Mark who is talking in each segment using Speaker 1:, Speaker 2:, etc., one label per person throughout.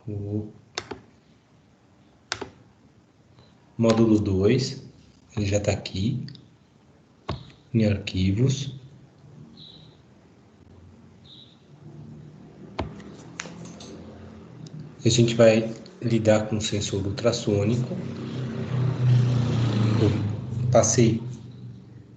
Speaker 1: O módulo 2, ele já está aqui, em arquivos. A gente vai lidar com o sensor ultrassônico. Eu passei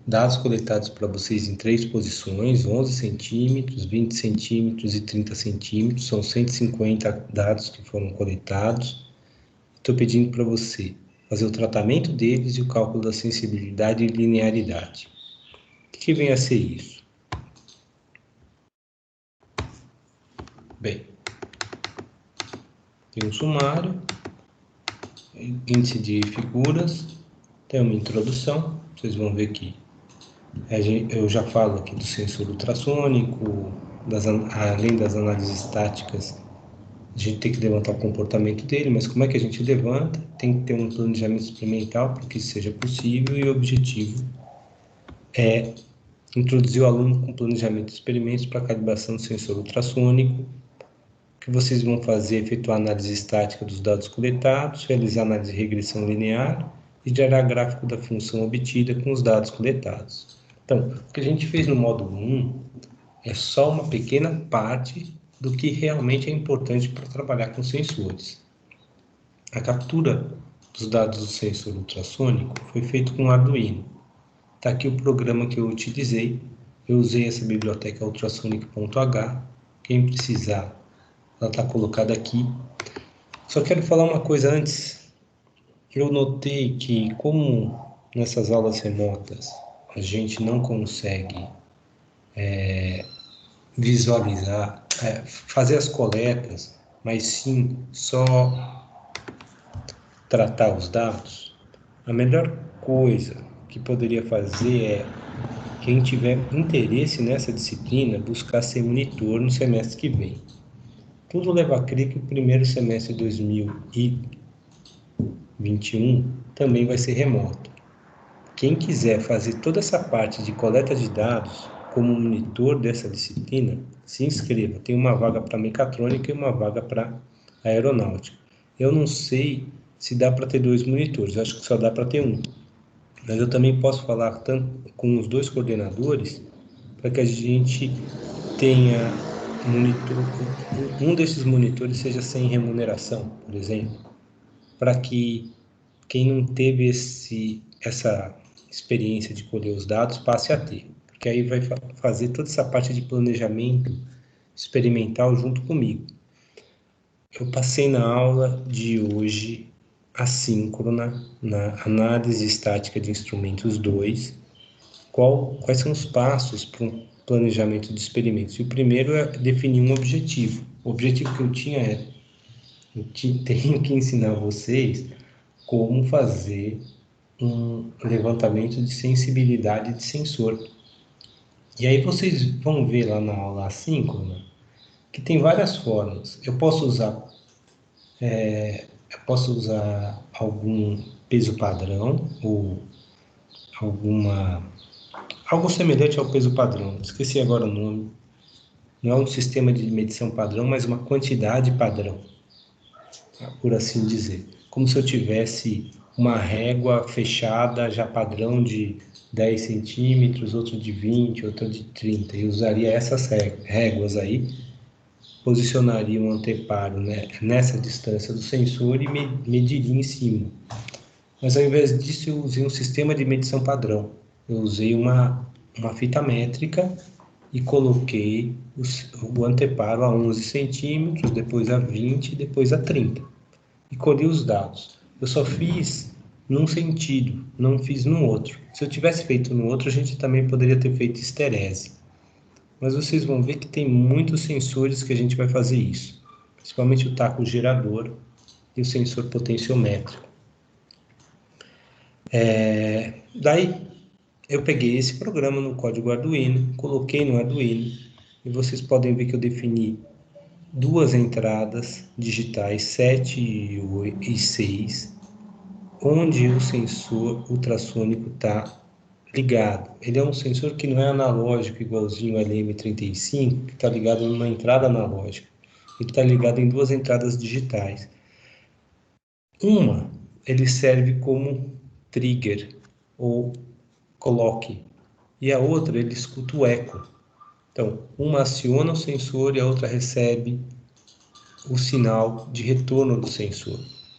Speaker 1: dados coletados para vocês em 3 posições, 11 centímetros, 20 centímetros e 30 centímetros. São 150 dados que foram coletados. Estou pedindo para você fazer o tratamento deles e o cálculo da sensibilidade e linearidade. O que vem a ser isso? Bem, tem um sumário, índice de figuras, tem uma introdução, vocês vão ver que eu já falo aqui do sensor ultrassônico, além das análises estáticas, a gente tem que levantar o comportamento dele, mas como é que a gente levanta? Tem que ter um planejamento experimental para que isso seja possível, e o objetivo é introduzir o aluno com planejamento de experimentos para calibração do sensor ultrassônico, que vocês vão fazer, efetuar análise estática dos dados coletados, realizar análise de regressão linear e gerar gráfico da função obtida com os dados coletados. Então, o que a gente fez no módulo 1 é só uma pequena parte do que realmente é importante para trabalhar com sensores. A captura dos dados do sensor ultrassônico foi feita com Arduino. Está aqui o programa que eu utilizei. Eu usei essa biblioteca ultrasonic.h. Quem precisar, ela está colocada aqui. Só quero falar uma coisa antes. Eu notei que, como nessas aulas remotas a gente não consegue visualizar, fazer as coletas, mas sim só tratar os dados, a melhor coisa que poderia fazer é, quem tiver interesse nessa disciplina, buscar ser monitor no semestre que vem. Tudo leva a crer que o primeiro semestre de 2021 também vai ser remoto. Quem quiser fazer toda essa parte de coleta de dados como monitor dessa disciplina, se inscreva. Tem uma vaga para mecatrônica e uma vaga para aeronáutica. Eu não sei se dá para ter 2 monitores, eu acho que só dá para ter um. Mas eu também posso falar tanto com os 2 coordenadores para que a gente tenha um desses monitores seja sem remuneração, por exemplo, para que quem não teve essa experiência de colher os dados passe a ter, porque aí vai fazer toda essa parte de planejamento experimental junto comigo. Eu passei na aula de hoje assíncrona, na análise estática de instrumentos 2, quais são os passos para um planejamento de experimentos. E o primeiro é definir um objetivo. O objetivo que eu tinha é, tenho que ensinar vocês como fazer um levantamento de sensibilidade de sensor. E aí vocês vão ver lá na aula assíncrona que tem várias formas. Eu posso usar algum peso padrão ou algo semelhante ao peso padrão. Esqueci agora o nome. Não é um sistema de medição padrão, mas uma quantidade padrão, por assim dizer. Como se eu tivesse uma régua fechada, já padrão de 10 centímetros, outro de 20, outro de 30. E usaria essas réguas aí, posicionaria um anteparo, né, nessa distância do sensor e mediria em cima. Mas ao invés disso, eu usei um sistema de medição padrão. Eu usei uma fita métrica e coloquei o anteparo a 11 centímetros, depois a 20, depois a 30. E colhi os dados. Eu só fiz num sentido, não fiz no outro. Se eu tivesse feito no outro, a gente também poderia ter feito esterese. Mas vocês vão ver que tem muitos sensores que a gente vai fazer isso. Principalmente o taco gerador e o sensor potenciométrico. Daí, eu peguei esse programa no código Arduino, coloquei no Arduino, e vocês podem ver que eu defini 2 entradas digitais, 7 e 6, onde o sensor ultrassônico está ligado. Ele é um sensor que não é analógico, igualzinho ao LM35, que está ligado numa entrada analógica. Ele está ligado em duas entradas digitais. Uma, ele serve como trigger ou clock, e a outra ele escuta o eco. Então, uma aciona o sensor e a outra recebe o sinal de retorno do sensor.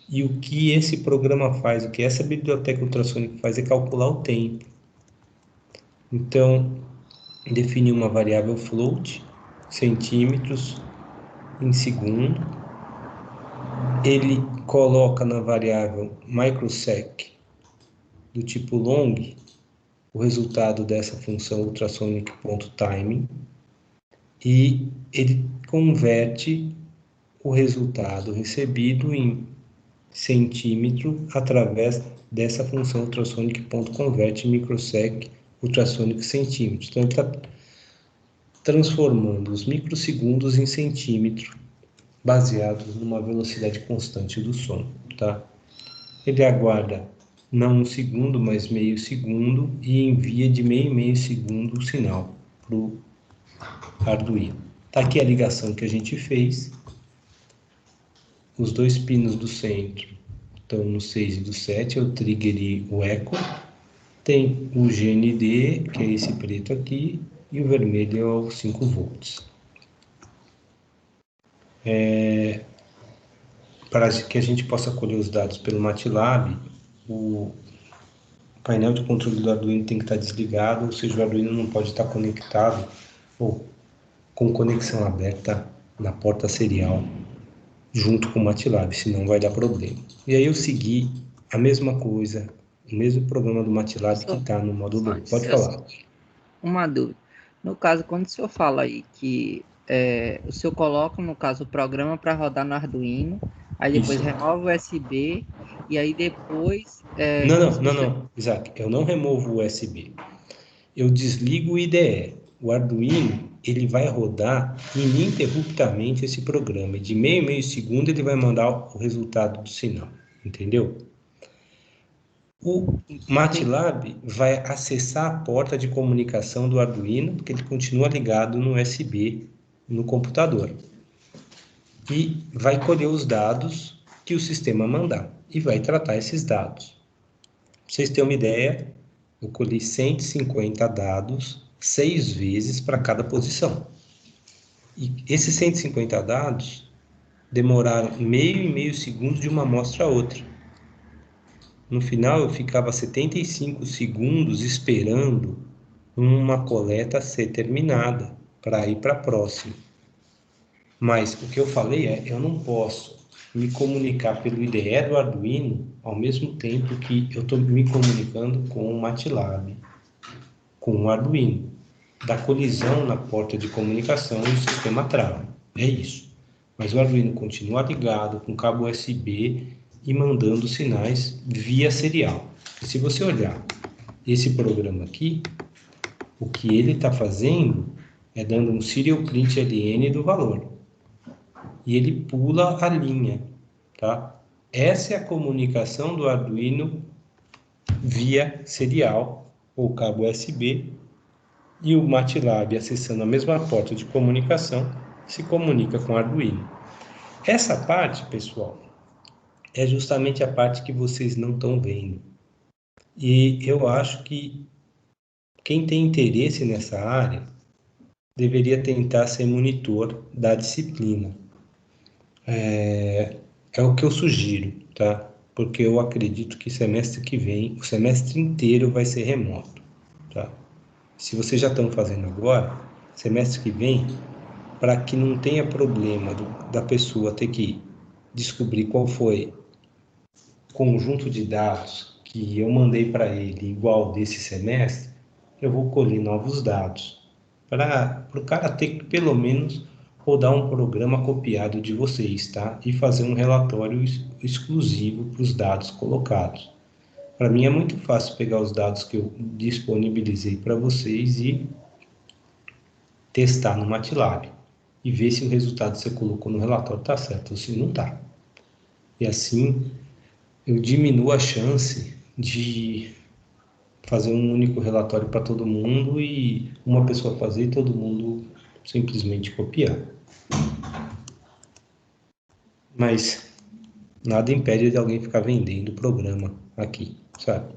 Speaker 1: E o que esse programa faz, o que essa biblioteca ultrassônica faz é calcular o tempo. Então, define uma variável float, centímetros em segundo. Ele coloca na variável microsec do tipo long o resultado dessa função ultrasonic.timing e ele converte o resultado recebido em centímetro através dessa função ultrasonic.convert microsec ultrasonic centímetros. Então, ele está transformando os microsegundos em centímetro, baseados numa velocidade constante do som, tá? Ele aguarda não um segundo, mas meio segundo e envia de meio segundo o sinal para o Arduino. Tá aqui a ligação que a gente fez. Os dois pinos do centro estão no 6 e do 7, é o trigger e o eco. Tem o GND, que é esse preto aqui, e o vermelho é o 5 volts. Para que a gente possa colher os dados pelo MATLAB, o painel de controle do Arduino tem que estar desligado, ou seja, o Arduino não pode estar conectado ou com conexão aberta na porta serial junto com o MATLAB, senão vai dar problema. E aí eu segui a mesma coisa, o mesmo programa do MATLAB que está no módulo. Pode falar.
Speaker 2: Uma dúvida. No caso, quando o senhor fala aí que o senhor coloca, no caso, o programa para rodar no Arduino, aí depois remove o USB, e aí depois...
Speaker 1: Não, Isaac, eu não removo o USB. Eu desligo o IDE. O Arduino, ele vai rodar ininterruptamente esse programa. E de meio segundo ele vai mandar o resultado do sinal, entendeu? O MATLAB vai acessar a porta de comunicação do Arduino, porque ele continua ligado no USB no computador. E vai colher os dados que o sistema mandar e vai tratar esses dados. Pra vocês terem uma ideia, eu colhi 150 dados 6 vezes para cada posição. E esses 150 dados demoraram meio segundo de uma amostra a outra. No final, eu ficava 75 segundos esperando uma coleta ser terminada para ir para a próxima. Mas o que eu falei é, eu não posso me comunicar pelo IDE do Arduino ao mesmo tempo que eu estou me comunicando com o MATLAB, com o Arduino. Da colisão na porta de comunicação e o sistema trava. É isso. Mas o Arduino continua ligado com cabo USB e mandando sinais via serial. E se você olhar esse programa aqui, o que ele está fazendo é dando um serial print LN do valor. E ele pula a linha, tá? Essa é a comunicação do Arduino via serial ou cabo USB, e o MATLAB, acessando a mesma porta de comunicação, se comunica com o Arduino. Essa parte, pessoal, é justamente a parte que vocês não estão vendo. E eu acho que quem tem interesse nessa área deveria tentar ser monitor da disciplina. É o que eu sugiro, tá? Porque eu acredito que semestre que vem, o semestre inteiro vai ser remoto, tá? Se vocês já estão fazendo agora, semestre que vem, para que não tenha problema da pessoa ter que descobrir qual foi o conjunto de dados que eu mandei para ele igual desse semestre, eu vou colher novos dados, para o cara ter que pelo menos rodar um programa copiado de vocês, tá? E fazer um relatório exclusivo para os dados colocados. Para mim é muito fácil pegar os dados que eu disponibilizei para vocês e testar no MATLAB e ver se o resultado que você colocou no relatório está certo ou se não está. E assim eu diminuo a chance de fazer um único relatório para todo mundo e uma pessoa fazer e todo mundo simplesmente copiar. Mas nada impede de alguém ficar vendendo o programa aqui, sabe?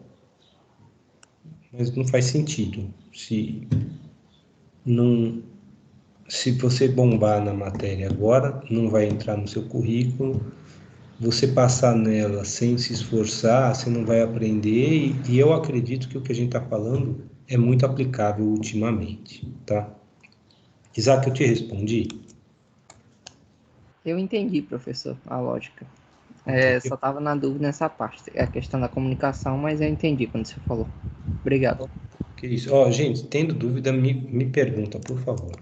Speaker 1: Mas não faz sentido. Se você bombar na matéria agora, não vai entrar no seu currículo. Você passar nela sem se esforçar, você não vai aprender. E eu acredito que o que a gente está falando é muito aplicável ultimamente, tá? Isaac, eu te respondi?
Speaker 2: Eu entendi, professor, a lógica. Só
Speaker 1: Entendeu?
Speaker 2: estava na dúvida nessa parte, a questão da comunicação, mas eu entendi quando você falou. Obrigado.
Speaker 1: Que isso. Ó, gente, tendo dúvida, me pergunta, por favor.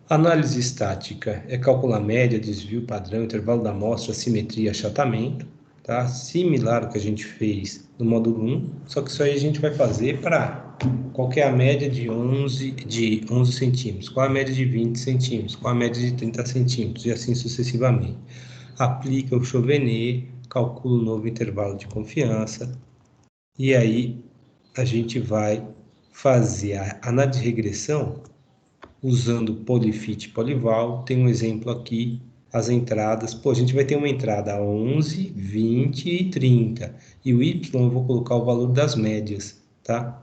Speaker 1: Análise estática é calcular média, desvio, padrão, intervalo da amostra, simetria, achatamento, tá? Similar ao que a gente fez no módulo 1, só que isso aí a gente vai fazer para qual que é a média de 11 centímetros, qual a média de 20 centímetros, qual a média de 30 centímetros, e assim sucessivamente. Aplica o Chauvenet, calcula o novo intervalo de confiança, e aí a gente vai fazer a análise de regressão usando Polyfit Polyval. Tem um exemplo aqui, as entradas. Pô, a gente vai ter uma entrada 11, 20 e 30. E o Y eu vou colocar o valor das médias, tá?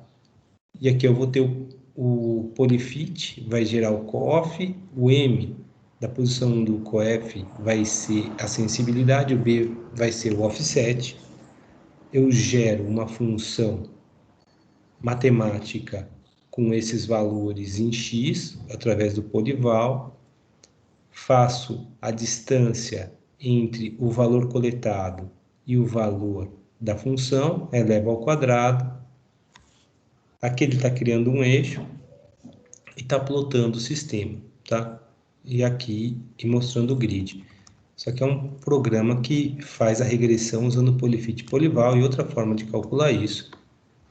Speaker 1: E aqui eu vou ter o Polyfit, vai gerar o COF, o M da posição do COF vai ser a sensibilidade, o B vai ser o offset. Eu gero uma função matemática com esses valores em x, através do Polyval, faço a distância entre o valor coletado e o valor da função, elevo ao quadrado. Aqui ele está criando um eixo e está plotando o sistema, tá? E aqui e mostrando o grid. Isso aqui é um programa que faz a regressão usando Polyfit Polyval, e outra forma de calcular isso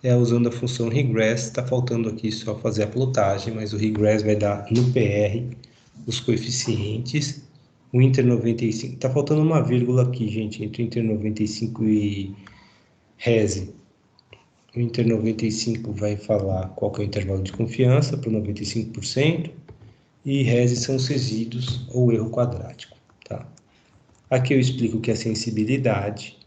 Speaker 1: é usando a função regress. Está faltando aqui só fazer a plotagem, mas o regress vai dar no PR os coeficientes. O inter 95, está faltando uma vírgula aqui, gente, entre inter 95 e rese. O inter 95 vai falar qual que é o intervalo de confiança para 95%, e rese são os resíduos ou erro quadrático, tá? Aqui eu explico o que é sensibilidade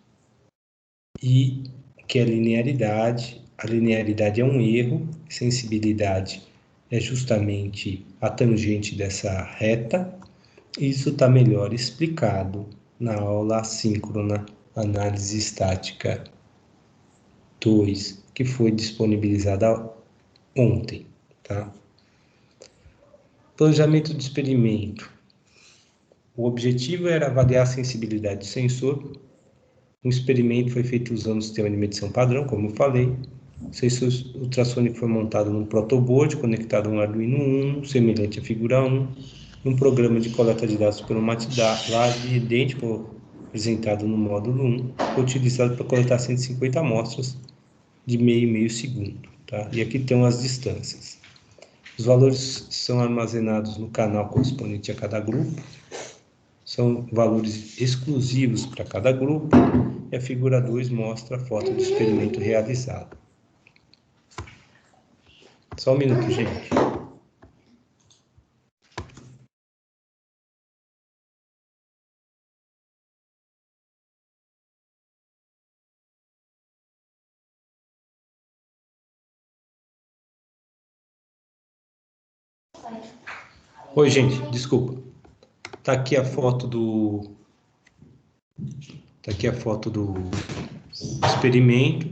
Speaker 1: e o que é linearidade. A linearidade é um erro, sensibilidade é justamente a tangente dessa reta. Isso está melhor explicado na aula assíncrona Análise Estática 2, que foi disponibilizada ontem, tá? Planejamento de experimento. O objetivo era avaliar a sensibilidade do sensor. Um experimento foi feito usando o sistema de medição padrão, como eu falei. O sensor ultrassônico foi montado num protoboard conectado a um Arduino Uno, semelhante à figura 1, um programa de coleta de dados pelo MATLAB idêntico ao apresentado no módulo 1, foi utilizado para coletar 150 amostras de meio e meio segundo, tá? E aqui estão as distâncias. Os valores são armazenados no canal correspondente a cada grupo, são valores exclusivos para cada grupo, e a figura 2 mostra a foto do experimento realizado. Só um minuto, gente. Oi, gente, desculpa. Tá aqui a foto do experimento.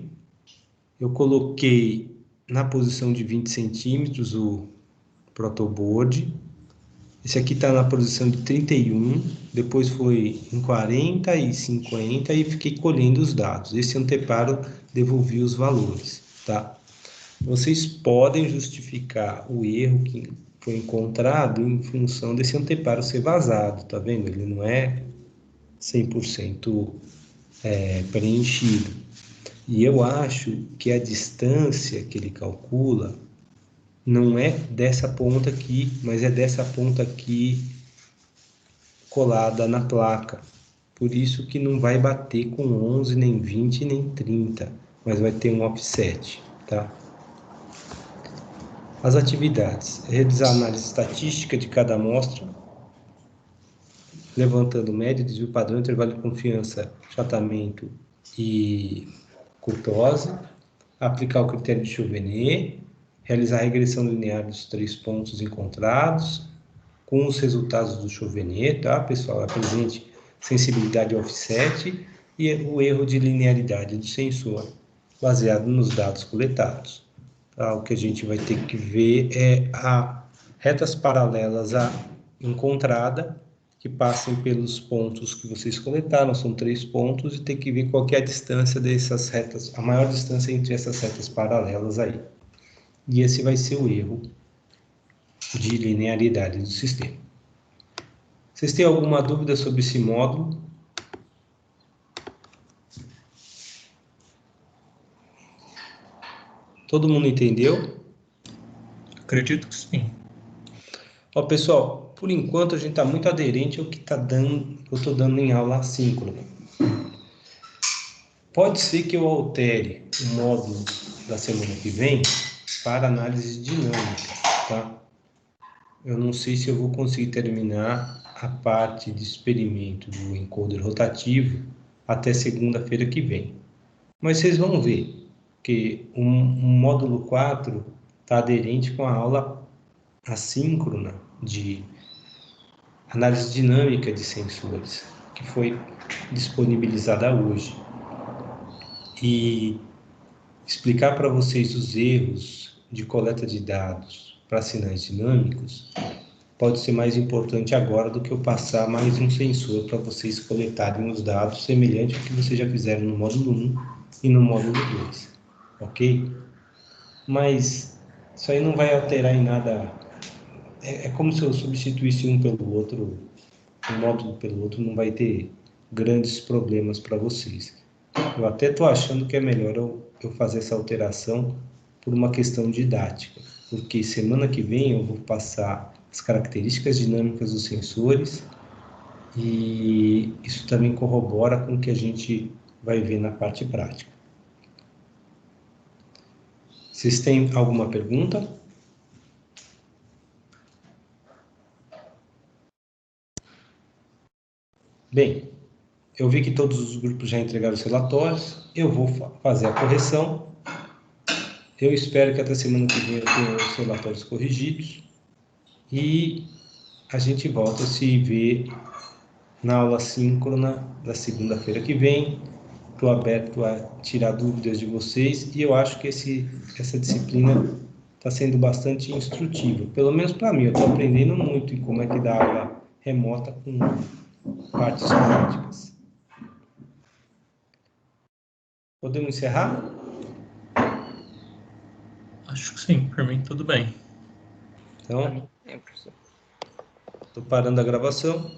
Speaker 1: Eu coloquei na posição de 20 centímetros o protoboard. Esse aqui está na posição de 31, depois foi em 40 e 50 e fiquei colhendo os dados. Esse anteparo devolvi os valores, tá? Vocês podem justificar o erro que foi encontrado em função desse anteparo ser vazado, tá vendo? Ele não é 100% preenchido. E eu acho que a distância que ele calcula não é dessa ponta aqui, mas é dessa ponta aqui colada na placa. Por isso que não vai bater com 11, nem 20, nem 30, mas vai ter um offset, tá? As atividades: realizar a análise estatística de cada amostra, levantando média, desvio padrão, intervalo de confiança, achatamento e curtose, aplicar o critério de Chauvenet, realizar a regressão linear dos 3 pontos encontrados, com os resultados do Chauvenet, tá, pessoal? Apresente sensibilidade ao offset e o erro de linearidade do sensor, baseado nos dados coletados. Tá? O que a gente vai ter que ver é retas paralelas à encontrada, que passem pelos pontos que vocês coletaram, são 3 pontos, e tem que ver qual que é a distância dessas retas, a maior distância entre essas retas paralelas aí. E esse vai ser o erro de linearidade do sistema. Vocês têm alguma dúvida sobre esse módulo? Todo mundo entendeu?
Speaker 3: Acredito que sim.
Speaker 1: Ó, pessoal, por enquanto a gente está muito aderente ao que eu estou dando em aula assíncrona. Pode ser que eu altere o módulo da semana que vem para análise dinâmica, tá? Eu não sei se eu vou conseguir terminar a parte de experimento do encoder rotativo até segunda-feira que vem. Mas vocês vão ver que um módulo 4 está aderente com a aula assíncrona de análise dinâmica de sensores, que foi disponibilizada hoje. E explicar para vocês os erros de coleta de dados para sinais dinâmicos pode ser mais importante agora do que eu passar mais um sensor para vocês coletarem os dados, semelhante ao que vocês já fizeram no módulo 1 e no módulo 2, ok? Mas isso aí não vai alterar em nada. É como se eu substituísse um pelo outro, um módulo pelo outro, não vai ter grandes problemas para vocês. Eu até estou achando que é melhor eu fazer essa alteração por uma questão didática, porque semana que vem eu vou passar as características dinâmicas dos sensores e isso também corrobora com o que a gente vai ver na parte prática. Vocês têm alguma pergunta? Bem, eu vi que todos os grupos já entregaram os relatórios, eu vou fazer a correção. Eu espero que até semana que vem eu tenha os relatórios corrigidos e a gente volta a se ver na aula síncrona da segunda-feira que vem. Estou aberto a tirar dúvidas de vocês e eu acho que essa disciplina está sendo bastante instrutiva, pelo menos para mim. Eu estou aprendendo muito em como é que dá aula remota com partes práticas. Podemos encerrar?
Speaker 3: Acho que sim, por mim tudo bem.
Speaker 1: Então, estou parando a gravação.